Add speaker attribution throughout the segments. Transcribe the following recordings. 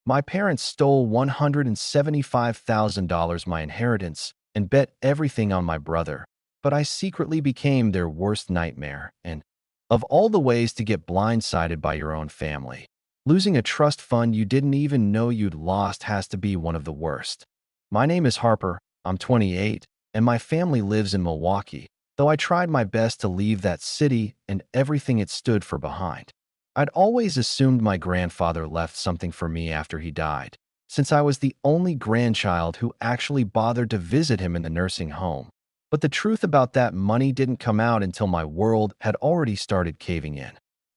Speaker 1: My parents stole $175,000 my inheritance and bet everything on my brother, but I secretly became their worst nightmare. And of all the ways to get blindsided by your own family, losing a trust fund you didn't even know you'd lost has to be one of the worst. My name is Harper, I'm 28, and my family lives in Milwaukee, though I tried my best to leave that city and everything it stood for behind. I'd always assumed my grandfather left something for me after he died, since I was the only grandchild who actually bothered to visit him in the nursing home. But the truth about that money didn't come out until my world had already started caving in.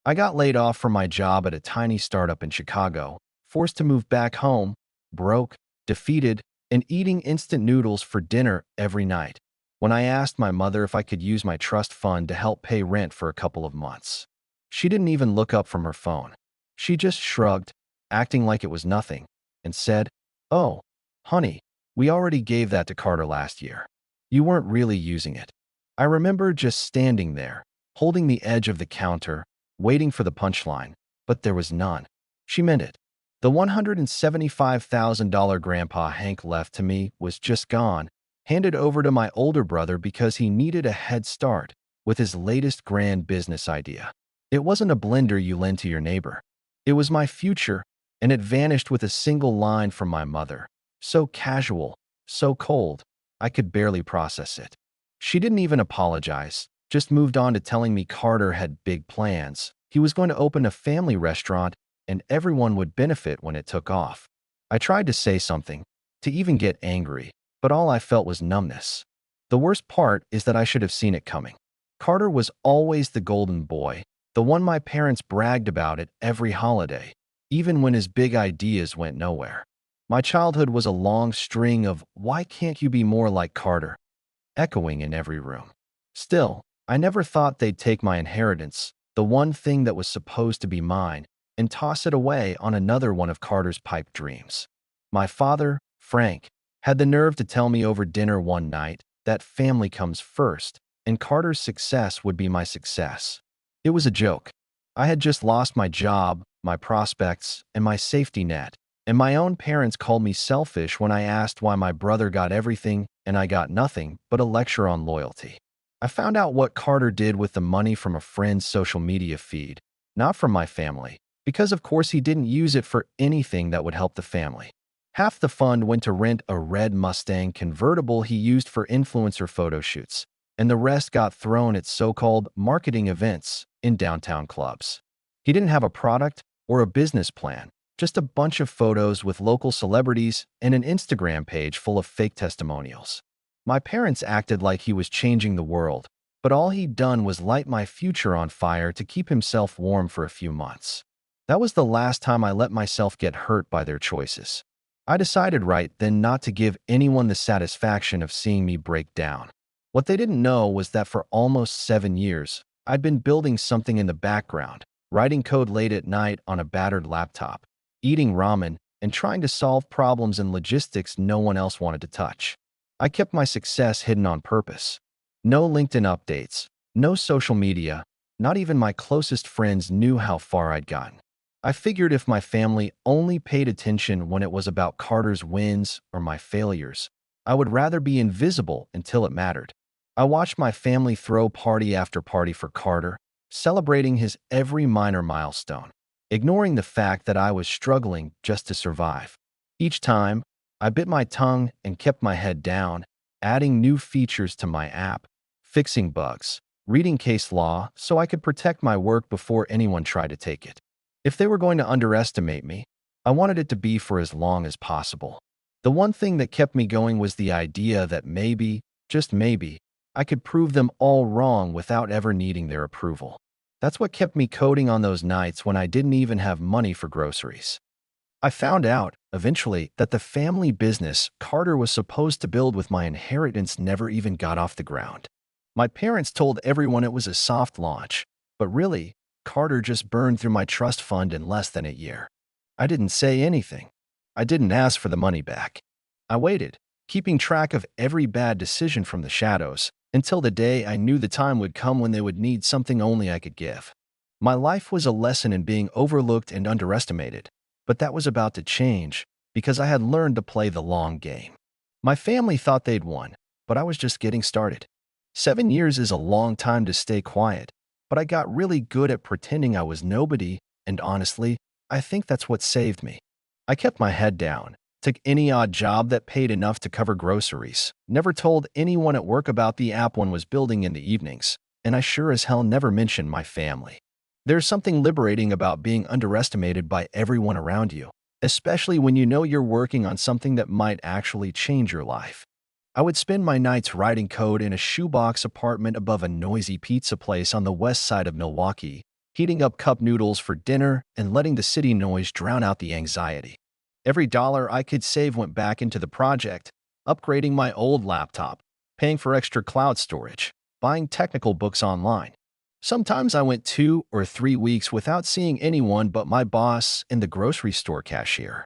Speaker 1: I got laid off from my job at a tiny startup in Chicago, forced to move back home, broke, defeated, and eating instant noodles for dinner every night. When I asked my mother if I could use my trust fund to help pay rent for a couple of months, she didn't even look up from her phone. She just shrugged, acting like it was nothing, and said, "Oh, honey, we already gave that to Carter last year. You weren't really using it." I remember just standing there, holding the edge of the counter, waiting for the punchline, but there was none. She meant it. The $175,000 Grandpa Hank left to me was just gone, handed over to my older brother because he needed a head start with his latest grand business idea. It wasn't a blender you lend to your neighbor. It was my future, and it vanished with a single line from my mother. So casual, so cold, I could barely process it. She didn't even apologize, just moved on to telling me Carter had big plans. He was going to open a family restaurant, and everyone would benefit when it took off. I tried to say something, to even get angry, but all I felt was numbness. The worst part is that I should have seen it coming. Carter was always the golden boy, the one my parents bragged about at every holiday, even when his big ideas went nowhere. My childhood was a long string of "why can't you be more like Carter?" echoing in every room. Still, I never thought they'd take my inheritance, the one thing that was supposed to be mine, and toss it away on another one of Carter's pipe dreams. My father, Frank, had the nerve to tell me over dinner one night that family comes first, and Carter's success would be my success. It was a joke. I had just lost my job, my prospects, and my safety net, and my own parents called me selfish when I asked why my brother got everything and I got nothing but a lecture on loyalty. I found out what Carter did with the money from a friend's social media feed, not from my family, because of course he didn't use it for anything that would help the family. Half the fund went to rent a red Mustang convertible he used for influencer photo shoots, and the rest got thrown at so-called marketing events in downtown clubs. He didn't have a product or a business plan, just a bunch of photos with local celebrities and an Instagram page full of fake testimonials. My parents acted like he was changing the world, but all he'd done was light my future on fire to keep himself warm for a few months. That was the last time I let myself get hurt by their choices. I decided right then not to give anyone the satisfaction of seeing me break down. What they didn't know was that for almost 7 years, I'd been building something in the background, writing code late at night on a battered laptop, eating ramen, and trying to solve problems in logistics no one else wanted to touch. I kept my success hidden on purpose. No LinkedIn updates, no social media, not even my closest friends knew how far I'd gotten. I figured if my family only paid attention when it was about Carter's wins or my failures, I would rather be invisible until it mattered. I watched my family throw party after party for Carter, celebrating his every minor milestone, ignoring the fact that I was struggling just to survive. Each time, I bit my tongue and kept my head down, adding new features to my app, fixing bugs, reading case law so I could protect my work before anyone tried to take it. If they were going to underestimate me, I wanted it to be for as long as possible. The one thing that kept me going was the idea that maybe, just maybe, I could prove them all wrong without ever needing their approval. That's what kept me coding on those nights when I didn't even have money for groceries. I found out, eventually, that the family business Carter was supposed to build with my inheritance never even got off the ground. My parents told everyone it was a soft launch, but really, Carter just burned through my trust fund in less than a year. I didn't say anything. I didn't ask for the money back. I waited, keeping track of every bad decision from the shadows, until the day I knew the time would come when they would need something only I could give. My life was a lesson in being overlooked and underestimated. But that was about to change because I had learned to play the long game. My family thought they'd won, but I was just getting started. 7 years is a long time to stay quiet, but I got really good at pretending I was nobody, and honestly, I think that's what saved me. I kept my head down, took any odd job that paid enough to cover groceries, never told anyone at work about the app one was building in the evenings, and I sure as hell never mentioned my family. There's something liberating about being underestimated by everyone around you, especially when you know you're working on something that might actually change your life. I would spend my nights writing code in a shoebox apartment above a noisy pizza place on the west side of Milwaukee, heating up cup noodles for dinner and letting the city noise drown out the anxiety. Every dollar I could save went back into the project, upgrading my old laptop, paying for extra cloud storage, buying technical books online. Sometimes I went 2 or 3 weeks without seeing anyone but my boss and the grocery store cashier.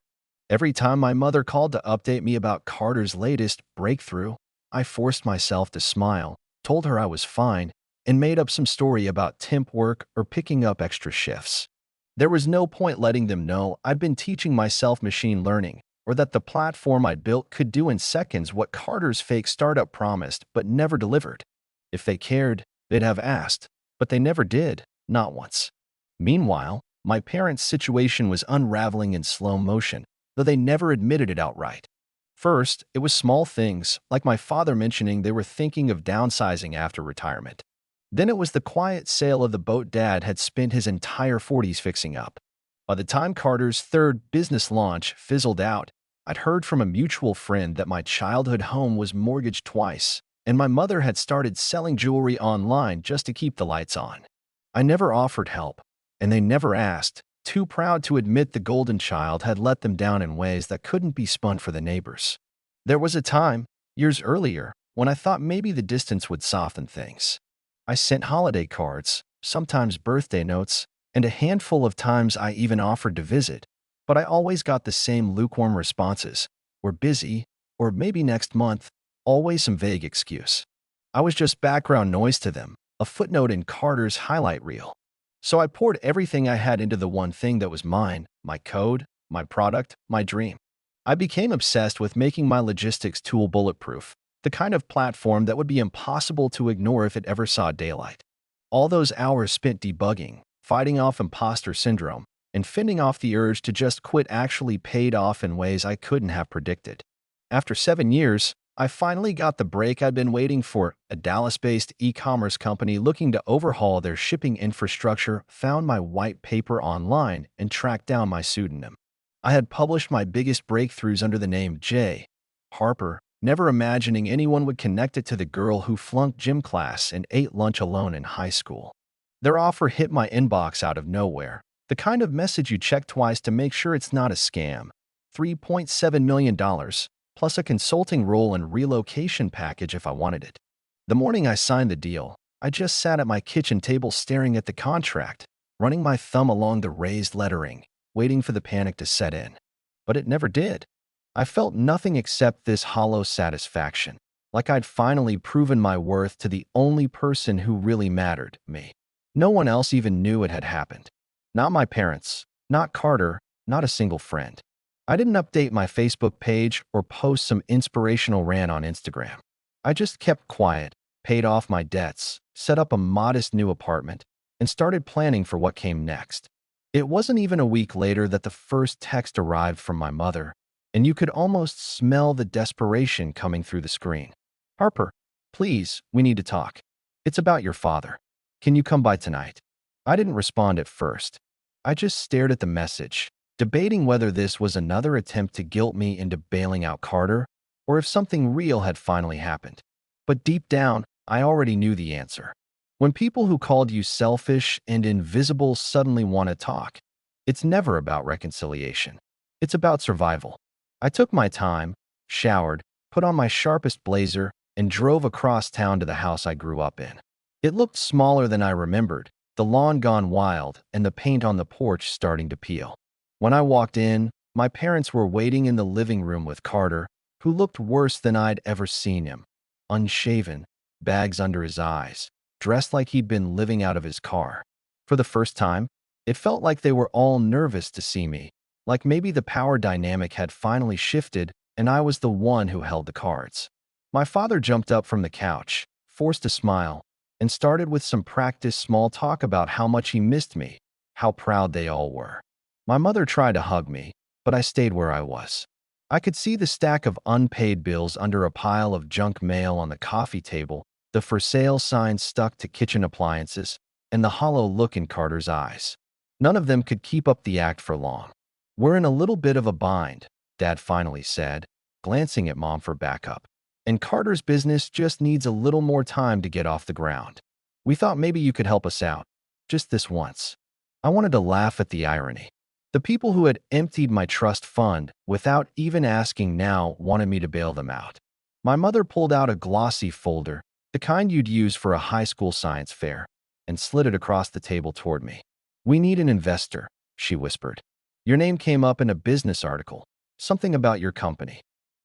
Speaker 1: Every time my mother called to update me about Carter's latest breakthrough, I forced myself to smile, told her I was fine, and made up some story about temp work or picking up extra shifts. There was no point letting them know I'd been teaching myself machine learning or that the platform I'd built could do in seconds what Carter's fake startup promised but never delivered. If they cared, they'd have asked, but they never did, not once. Meanwhile, my parents' situation was unraveling in slow motion, though they never admitted it outright. First, it was small things, like my father mentioning they were thinking of downsizing after retirement. Then it was the quiet sale of the boat Dad had spent his entire 40s fixing up. By the time Carter's third business launch fizzled out, I'd heard from a mutual friend that my childhood home was mortgaged twice, and my mother had started selling jewelry online just to keep the lights on. I never offered help, and they never asked, too proud to admit the golden child had let them down in ways that couldn't be spun for the neighbors. There was a time, years earlier, when I thought maybe the distance would soften things. I sent holiday cards, sometimes birthday notes, and a handful of times I even offered to visit, but I always got the same lukewarm responses. We're busy, or maybe next month, always some vague excuse. I was just background noise to them, a footnote in Carter's highlight reel. So I poured everything I had into the one thing that was mine, my code, my product, my dream. I became obsessed with making my logistics tool bulletproof, the kind of platform that would be impossible to ignore if it ever saw daylight. All those hours spent debugging, fighting off imposter syndrome, and fending off the urge to just quit actually paid off in ways I couldn't have predicted. After 7 years, I finally got the break I'd been waiting for. A Dallas-based e-commerce company looking to overhaul their shipping infrastructure found my white paper online and tracked down my pseudonym. I had published my biggest breakthroughs under the name J. Harper, never imagining anyone would connect it to the girl who flunked gym class and ate lunch alone in high school. Their offer hit my inbox out of nowhere, the kind of message you check twice to make sure it's not a scam. $3.7 million, plus a consulting role and relocation package if I wanted it. The morning I signed the deal, I just sat at my kitchen table staring at the contract, running my thumb along the raised lettering, waiting for the panic to set in. But it never did. I felt nothing except this hollow satisfaction, like I'd finally proven my worth to the only person who really mattered, me. No one else even knew it had happened. Not my parents, not Carter, not a single friend. I didn't update my Facebook page or post some inspirational rant on Instagram. I just kept quiet, paid off my debts, set up a modest new apartment, and started planning for what came next. It wasn't even a week later that the first text arrived from my mother, and you could almost smell the desperation coming through the screen. "Harper, please, we need to talk. It's about your father. Can you come by tonight?" I didn't respond at first. I just stared at the message, debating whether this was another attempt to guilt me into bailing out Carter, or if something real had finally happened. But deep down, I already knew the answer. When people who called you selfish and invisible suddenly want to talk, it's never about reconciliation. It's about survival. I took my time, showered, put on my sharpest blazer, and drove across town to the house I grew up in. It looked smaller than I remembered, the lawn gone wild and the paint on the porch starting to peel. When I walked in, my parents were waiting in the living room with Carter, who looked worse than I'd ever seen him. Unshaven, bags under his eyes, dressed like he'd been living out of his car. For the first time, it felt like they were all nervous to see me, like maybe the power dynamic had finally shifted and I was the one who held the cards. My father jumped up from the couch, forced a smile, and started with some practiced small talk about how much he missed me, how proud they all were. My mother tried to hug me, but I stayed where I was. I could see the stack of unpaid bills under a pile of junk mail on the coffee table, the for sale signs stuck to kitchen appliances, and the hollow look in Carter's eyes. None of them could keep up the act for long. "We're in a little bit of a bind," Dad finally said, glancing at Mom for backup. "And Carter's business just needs a little more time to get off the ground. We thought maybe you could help us out. Just this once." I wanted to laugh at the irony. The people who had emptied my trust fund without even asking now wanted me to bail them out. My mother pulled out a glossy folder, the kind you'd use for a high school science fair, and slid it across the table toward me. "We need an investor," she whispered. "Your name came up in a business article, something about your company."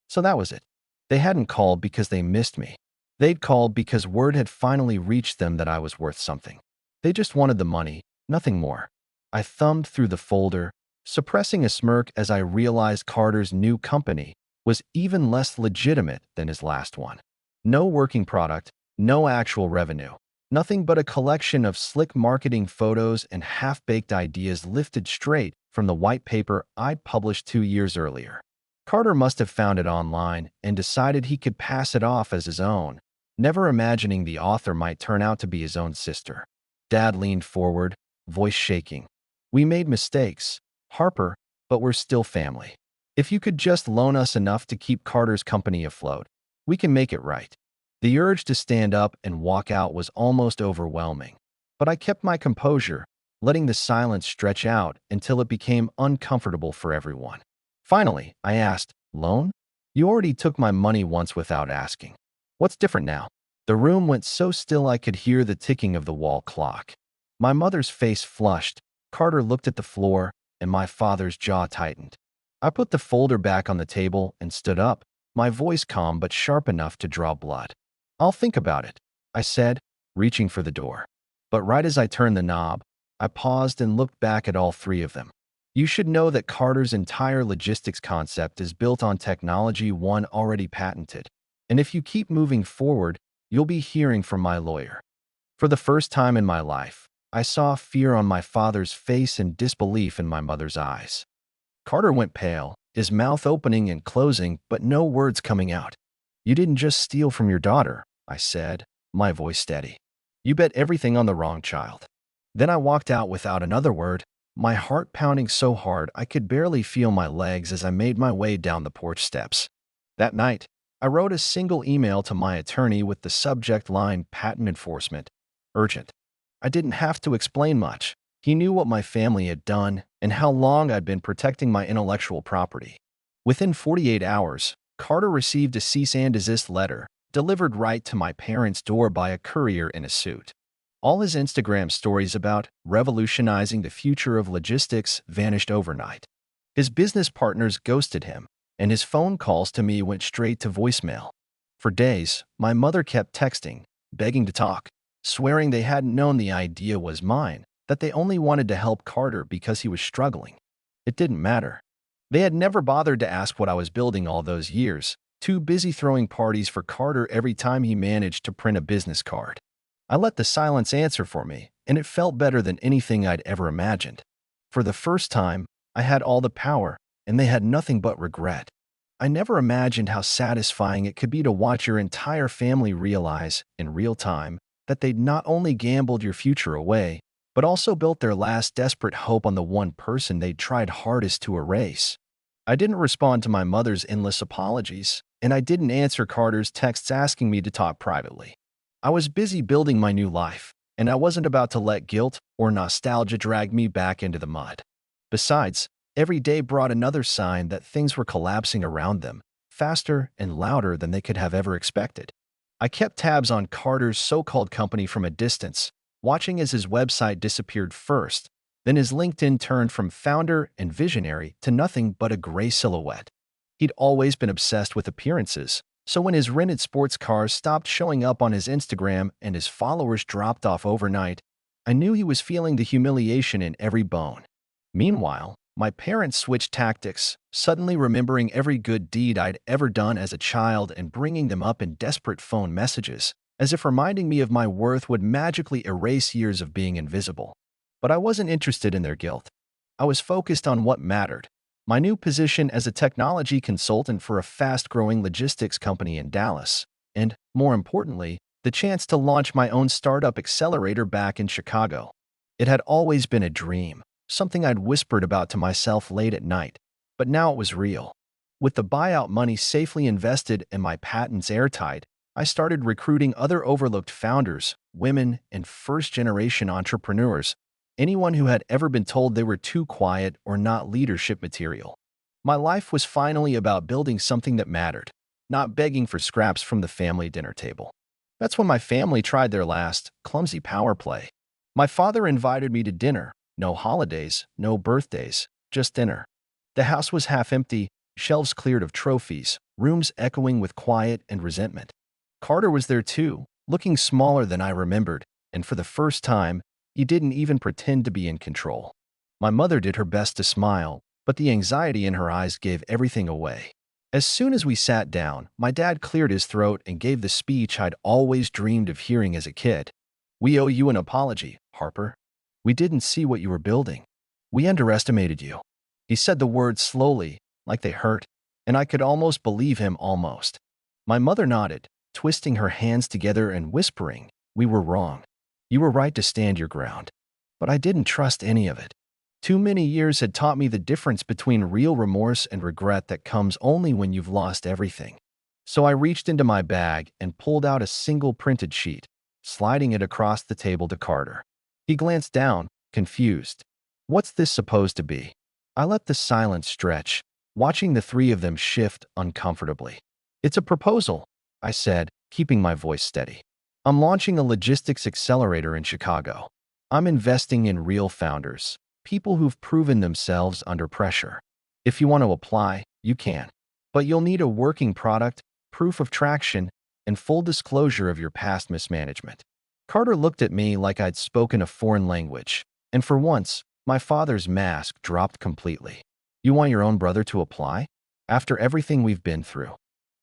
Speaker 1: So that was it. They hadn't called because they missed me. They'd called because word had finally reached them that I was worth something. They just wanted the money, nothing more. I thumbed through the folder, suppressing a smirk as I realized Carter's new company was even less legitimate than his last one. No working product, no actual revenue, nothing but a collection of slick marketing photos and half-baked ideas lifted straight from the white paper I'd published 2 years earlier. Carter must have found it online and decided he could pass it off as his own, never imagining the author might turn out to be his own sister. Dad leaned forward, voice shaking. "We made mistakes, Harper, but we're still family. If you could just loan us enough to keep Carter's company afloat, we can make it right." The urge to stand up and walk out was almost overwhelming, but I kept my composure, letting the silence stretch out until it became uncomfortable for everyone. Finally, I asked, "Loan? You already took my money once without asking. What's different now?" The room went so still I could hear the ticking of the wall clock. My mother's face flushed, Carter looked at the floor, and my father's jaw tightened. I put the folder back on the table and stood up, my voice calm but sharp enough to draw blood. "I'll think about it," I said, reaching for the door. But right as I turned the knob, I paused and looked back at all three of them. "You should know that Carter's entire logistics concept is built on technology one already patented. And if you keep moving forward, you'll be hearing from my lawyer." For the first time in my life, I saw fear on my father's face and disbelief in my mother's eyes. Carter went pale, his mouth opening and closing, but no words coming out. "You didn't just steal from your daughter," I said, my voice steady. "You bet everything on the wrong child." Then I walked out without another word, my heart pounding so hard I could barely feel my legs as I made my way down the porch steps. That night, I wrote a single email to my attorney with the subject line "Patent Enforcement. Urgent." I didn't have to explain much. He knew what my family had done and how long I'd been protecting my intellectual property. Within 48 hours, Carter received a cease and desist letter, delivered right to my parents' door by a courier in a suit. All his Instagram stories about revolutionizing the future of logistics vanished overnight. His business partners ghosted him, and his phone calls to me went straight to voicemail. For days, my mother kept texting, begging to talk, swearing they hadn't known the idea was mine, that they only wanted to help Carter because he was struggling. It didn't matter. They had never bothered to ask what I was building all those years, too busy throwing parties for Carter every time he managed to print a business card. I let the silence answer for me, and it felt better than anything I'd ever imagined. For the first time, I had all the power, and they had nothing but regret. I never imagined how satisfying it could be to watch your entire family realize, in real time, that they'd not only gambled your future away, but also built their last desperate hope on the one person they'd tried hardest to erase. I didn't respond to my mother's endless apologies, and I didn't answer Carter's texts asking me to talk privately. I was busy building my new life, and I wasn't about to let guilt or nostalgia drag me back into the mud. Besides, every day brought another sign that things were collapsing around them, faster and louder than they could have ever expected. I kept tabs on Carter's so-called company from a distance, watching as his website disappeared first, then his LinkedIn turned from founder and visionary to nothing but a gray silhouette. He'd always been obsessed with appearances, so when his rented sports cars stopped showing up on his Instagram and his followers dropped off overnight, I knew he was feeling the humiliation in every bone. Meanwhile, My parents switched tactics, suddenly remembering every good deed I'd ever done as a child and bringing them up in desperate phone messages, as if reminding me of my worth would magically erase years of being invisible. But I wasn't interested in their guilt. I was focused on what mattered: my new position as a technology consultant for a fast-growing logistics company in Dallas, and, more importantly, the chance to launch my own startup accelerator back in Chicago. It had always been a dream, something I'd whispered about to myself late at night, but now it was real. With the buyout money safely invested and my patents airtight, I started recruiting other overlooked founders, women, and first-generation entrepreneurs, anyone who had ever been told they were too quiet or not leadership material. My life was finally about building something that mattered, not begging for scraps from the family dinner table. That's when my family tried their last, clumsy power play. My father invited me to dinner. No holidays, no birthdays, just dinner. The house was half empty, shelves cleared of trophies, rooms echoing with quiet and resentment. Carter was there too, looking smaller than I remembered, and for the first time, he didn't even pretend to be in control. My mother did her best to smile, but the anxiety in her eyes gave everything away. As soon as we sat down, my dad cleared his throat and gave the speech I'd always dreamed of hearing as a kid. "We owe you an apology, Harper. We didn't see what you were building. We underestimated you." He said the words slowly, like they hurt, and I could almost believe him almost. My mother nodded, twisting her hands together and whispering, "We were wrong. You were right to stand your ground." But I didn't trust any of it. Too many years had taught me the difference between real remorse and regret that comes only when you've lost everything. So I reached into my bag and pulled out a single printed sheet, sliding it across the table to Carter. He glanced down, confused. "What's this supposed to be?" I let the silence stretch, watching the three of them shift uncomfortably. "It's a proposal," I said, keeping my voice steady. "I'm launching a logistics accelerator in Chicago. I'm investing in real founders, people who've proven themselves under pressure. If you want to apply, you can. But you'll need a working product, proof of traction, and full disclosure of your past mismanagement." Carter looked at me like I'd spoken a foreign language, and for once, my father's mask dropped completely. "You want your own brother to apply? After everything we've been through?"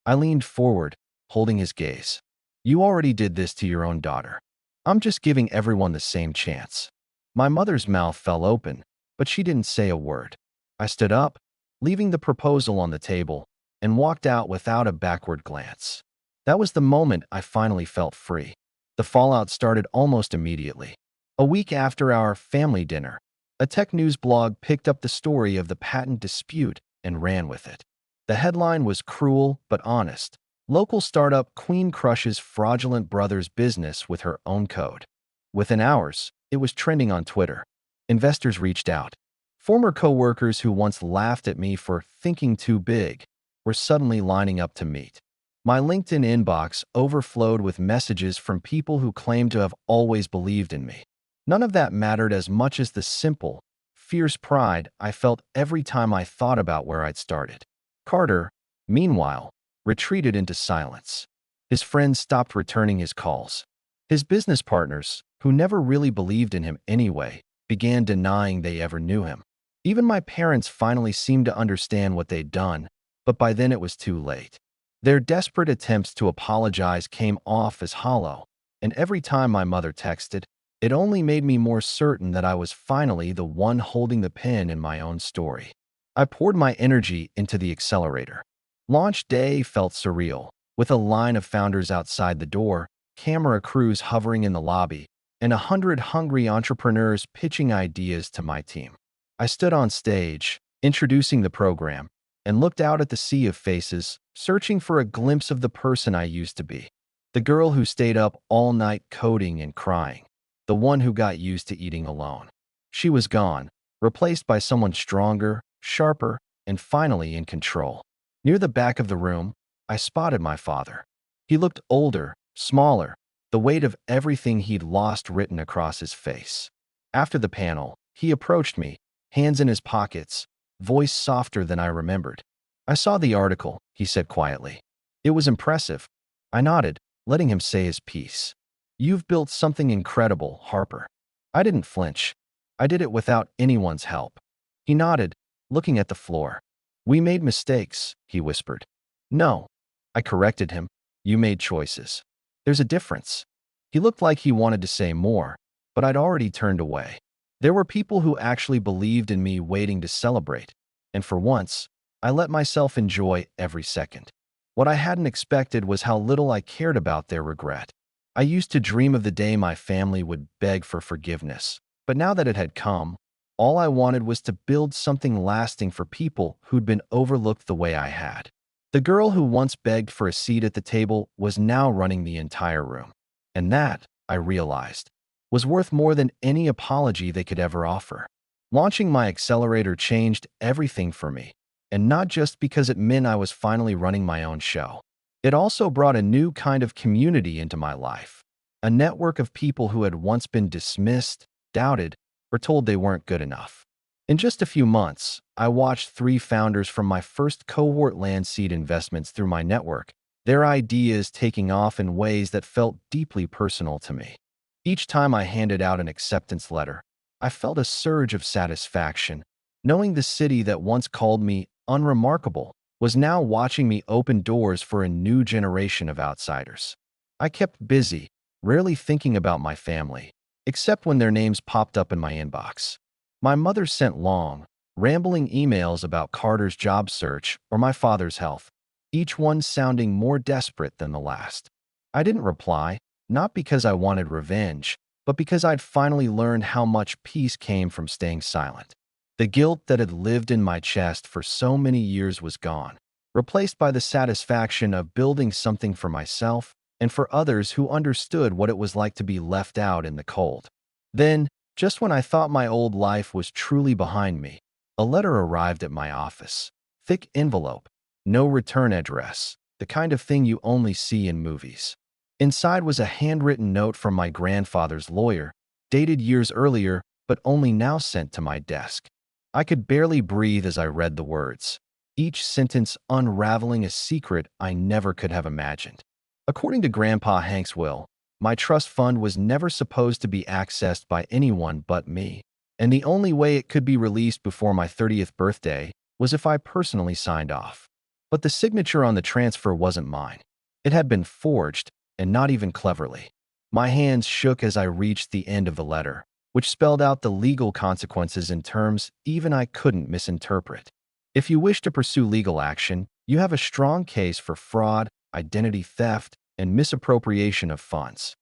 Speaker 1: I leaned forward, holding his gaze. "You already did this to your own daughter. I'm just giving everyone the same chance." My mother's mouth fell open, but she didn't say a word. I stood up, leaving the proposal on the table, and walked out without a backward glance. That was the moment I finally felt free. The fallout started almost immediately. A week after our family dinner, a tech news blog picked up the story of the patent dispute and ran with it. The headline was cruel but honest. Local startup queen crushes fraudulent brother's business with her own code. Within hours, it was trending on Twitter. Investors reached out. Former coworkers who once laughed at me for thinking too big were suddenly lining up to meet. My LinkedIn inbox overflowed with messages from people who claimed to have always believed in me. None of that mattered as much as the simple, fierce pride I felt every time I thought about where I'd started. Carter, meanwhile, retreated into silence. His friends stopped returning his calls. His business partners, who never really believed in him anyway, began denying they ever knew him. Even my parents finally seemed to understand what they'd done, but by then it was too late. Their desperate attempts to apologize came off as hollow, and every time my mother texted, it only made me more certain that I was finally the one holding the pen in my own story. I poured my energy into the accelerator. Launch day felt surreal, with a line of founders outside the door, camera crews hovering in the lobby, and 100 hungry entrepreneurs pitching ideas to my team. I stood on stage, introducing the program, and looked out at the sea of faces, searching for a glimpse of the person I used to be. The girl who stayed up all night coding and crying. The one who got used to eating alone. She was gone, replaced by someone stronger, sharper, and finally in control. Near the back of the room, I spotted my father. He looked older, smaller, the weight of everything he'd lost written across his face. After the panel, he approached me, hands in his pockets, voice softer than I remembered. "I saw the article," he said quietly. "It was impressive." I nodded, letting him say his piece. "You've built something incredible, Harper." I didn't flinch. I did it without anyone's help. He nodded, looking at the floor. "We made mistakes," he whispered. "No," I corrected him. "You made choices. There's a difference." He looked like he wanted to say more, but I'd already turned away. There were people who actually believed in me waiting to celebrate, and for once, I let myself enjoy every second. What I hadn't expected was how little I cared about their regret. I used to dream of the day my family would beg for forgiveness, but now that it had come, all I wanted was to build something lasting for people who'd been overlooked the way I had. The girl who once begged for a seat at the table was now running the entire room. And that, I realized, was worth more than any apology they could ever offer. Launching my accelerator changed everything for me, and not just because it meant I was finally running my own show. It also brought a new kind of community into my life, a network of people who had once been dismissed, doubted, or told they weren't good enough. In just a few months, I watched 3 founders from my first cohort land seed investments through my network, their ideas taking off in ways that felt deeply personal to me. Each time I handed out an acceptance letter, I felt a surge of satisfaction, knowing the city that once called me unremarkable was now watching me open doors for a new generation of outsiders. I kept busy, rarely thinking about my family, except when their names popped up in my inbox. My mother sent long, rambling emails about Carter's job search or my father's health, each one sounding more desperate than the last. I didn't reply, not because I wanted revenge, but because I'd finally learned how much peace came from staying silent. The guilt that had lived in my chest for so many years was gone, replaced by the satisfaction of building something for myself and for others who understood what it was like to be left out in the cold. Then, just when I thought my old life was truly behind me, a letter arrived at my office. Thick envelope, no return address, the kind of thing you only see in movies. Inside was a handwritten note from my grandfather's lawyer, dated years earlier, but only now sent to my desk. I could barely breathe as I read the words, each sentence unraveling a secret I never could have imagined. According to Grandpa Hank's will, my trust fund was never supposed to be accessed by anyone but me, and the only way it could be released before my 30th birthday was if I personally signed off. But the signature on the transfer wasn't mine. It had been forged, and not even cleverly. My hands shook as I reached the end of the letter, which spelled out the legal consequences in terms even I couldn't misinterpret. If you wish to pursue legal action, you have a strong case for fraud, identity theft, and misappropriation of funds.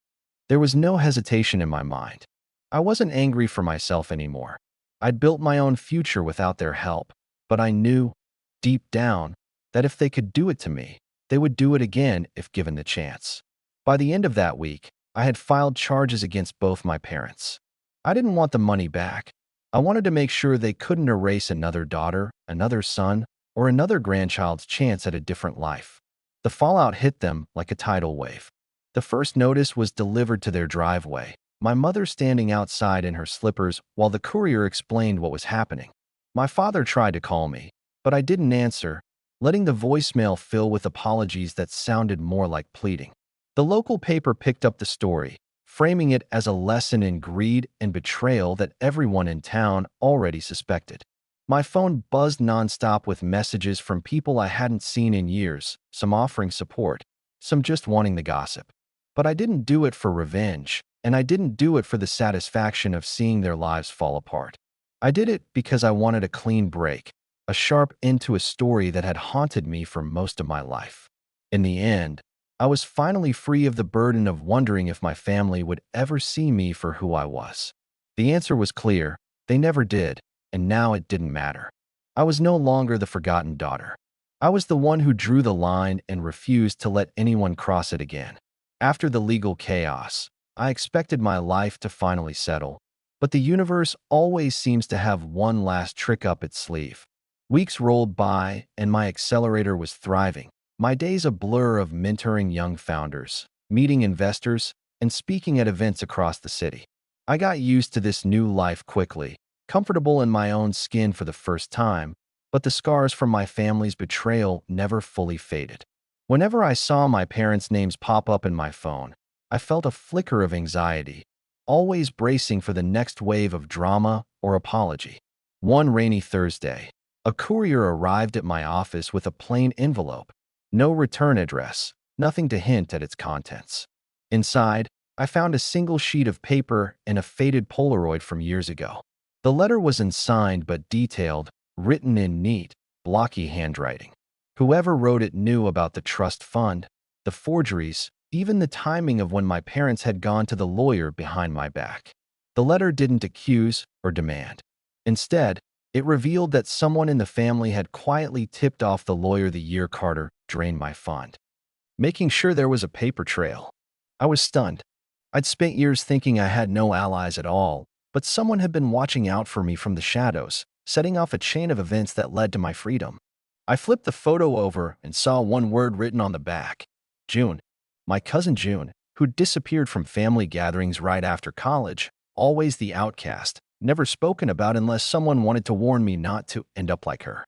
Speaker 1: There was no hesitation in my mind. I wasn't angry for myself anymore. I'd built my own future without their help, but I knew, deep down, that if they could do it to me, they would do it again if given the chance. By the end of that week, I had filed charges against both my parents. I didn't want the money back. I wanted to make sure they couldn't erase another daughter, another son, or another grandchild's chance at a different life. The fallout hit them like a tidal wave. The first notice was delivered to their driveway, my mother standing outside in her slippers while the courier explained what was happening. My father tried to call me, but I didn't answer, letting the voicemail fill with apologies that sounded more like pleading. The local paper picked up the story, framing it as a lesson in greed and betrayal that everyone in town already suspected. My phone buzzed nonstop with messages from people I hadn't seen in years, some offering support, some just wanting the gossip. But I didn't do it for revenge, and I didn't do it for the satisfaction of seeing their lives fall apart. I did it because I wanted a clean break, a sharp end to a story that had haunted me for most of my life. In the end, I was finally free of the burden of wondering if my family would ever see me for who I was. The answer was clear, they never did, and now it didn't matter. I was no longer the forgotten daughter. I was the one who drew the line and refused to let anyone cross it again. After the legal chaos, I expected my life to finally settle, but the universe always seems to have one last trick up its sleeve. Weeks rolled by, and my accelerator was thriving. My days a blur of mentoring young founders, meeting investors, and speaking at events across the city. I got used to this new life quickly, comfortable in my own skin for the first time, but the scars from my family's betrayal never fully faded. Whenever I saw my parents' names pop up in my phone, I felt a flicker of anxiety, always bracing for the next wave of drama or apology. One rainy Thursday, A courier arrived at my office with a plain envelope, no return address, nothing to hint at its contents. Inside, I found a single sheet of paper and a faded Polaroid from years ago. The letter was unsigned but detailed, written in neat, blocky handwriting. Whoever wrote it knew about the trust fund, the forgeries, even the timing of when my parents had gone to the lawyer behind my back. The letter didn't accuse or demand. Instead, it revealed that someone in the family had quietly tipped off the lawyer the year Carter drained my fund, making sure there was a paper trail. I was stunned. I'd spent years thinking I had no allies at all, but someone had been watching out for me from the shadows, setting off a chain of events that led to my freedom. I flipped the photo over and saw one word written on the back: June. My cousin June, who'd disappeared from family gatherings right after college, always the outcast, never spoken about unless someone wanted to warn me not to end up like her.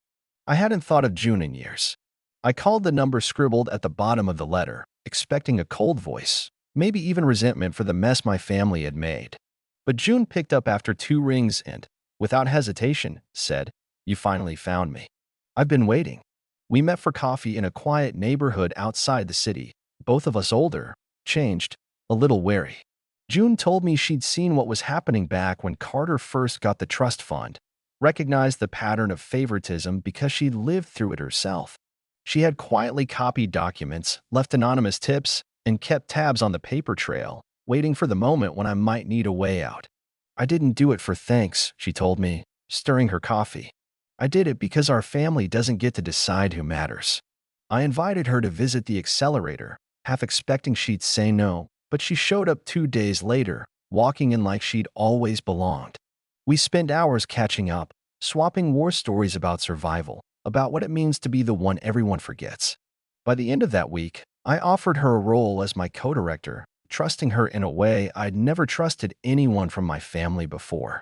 Speaker 1: I hadn't thought of June in years. I called the number scribbled at the bottom of the letter, expecting a cold voice, maybe even resentment for the mess my family had made. But June picked up after 2 rings and, without hesitation, said, "You finally found me. I've been waiting." We met for coffee in a quiet neighborhood outside the city, both of us older, changed, a little wary. June told me she'd seen what was happening back when Carter first got the trust fund, recognized the pattern of favoritism because she'd lived through it herself. She had quietly copied documents, left anonymous tips, and kept tabs on the paper trail, waiting for the moment when I might need a way out. "I didn't do it for thanks," she told me, stirring her coffee. "I did it because our family doesn't get to decide who matters." I invited her to visit the accelerator, half expecting she'd say no, but she showed up 2 days later, walking in like she'd always belonged. We spent hours catching up, swapping war stories about survival, about what it means to be the one everyone forgets. By the end of that week, I offered her a role as my co-director, trusting her in a way I'd never trusted anyone from my family before.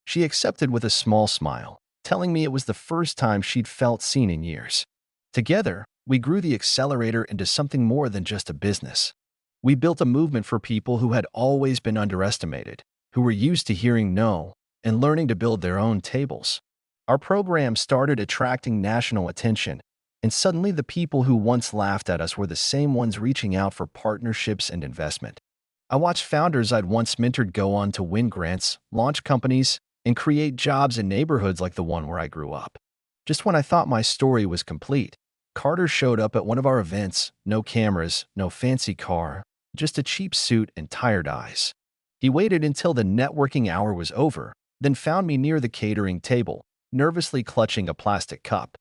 Speaker 1: She accepted with a small smile, telling me it was the first time she'd felt seen in years. Together, we grew the accelerator into something more than just a business. We built a movement for people who had always been underestimated, who were used to hearing no and learning to build their own tables. Our program started attracting national attention, and suddenly the people who once laughed at us were the same ones reaching out for partnerships and investment. I watched founders I'd once mentored go on to win grants, launch companies, and create jobs in neighborhoods like the one where I grew up. Just when I thought my story was complete, Carter showed up at one of our events, no cameras, no fancy car, just a cheap suit and tired eyes. He waited until the networking hour was over, then found me near the catering table, nervously clutching a plastic cup.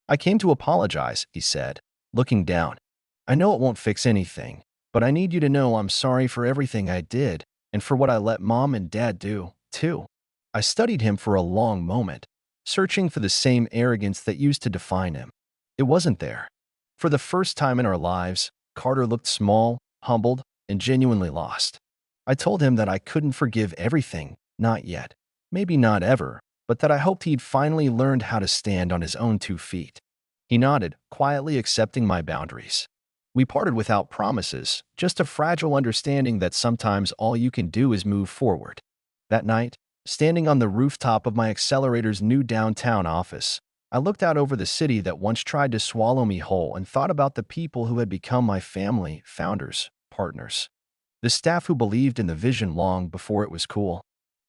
Speaker 1: "I came to apologize," he said, looking down. "I know it won't fix anything, but I need you to know I'm sorry for everything I did and for what I let Mom and Dad do, too." I studied him for a long moment, searching for the same arrogance that used to define him. It wasn't there. For the first time in our lives, Carter looked small, humbled, and genuinely lost. I told him that I couldn't forgive everything, not yet, maybe not ever, but that I hoped he'd finally learned how to stand on his own 2 feet. He nodded, quietly accepting my boundaries. We parted without promises, just a fragile understanding that sometimes all you can do is move forward. That night, standing on the rooftop of my accelerator's new downtown office, I looked out over the city that once tried to swallow me whole and thought about the people who had become my family, founders, partners. The staff who believed in the vision long before it was cool.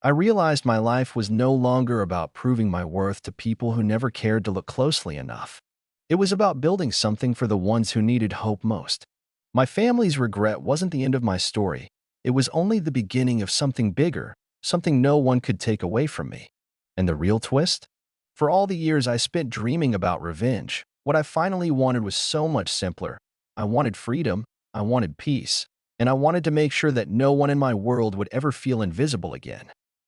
Speaker 1: I realized my life was no longer about proving my worth to people who never cared to look closely enough. It was about building something for the ones who needed hope most. My family's regret wasn't the end of my story. It was only the beginning of something bigger, something no one could take away from me. And the real twist? For all the years I spent dreaming about revenge, what I finally wanted was so much simpler. I wanted freedom, I wanted peace, and I wanted to make sure that no one in my world would ever feel invisible again.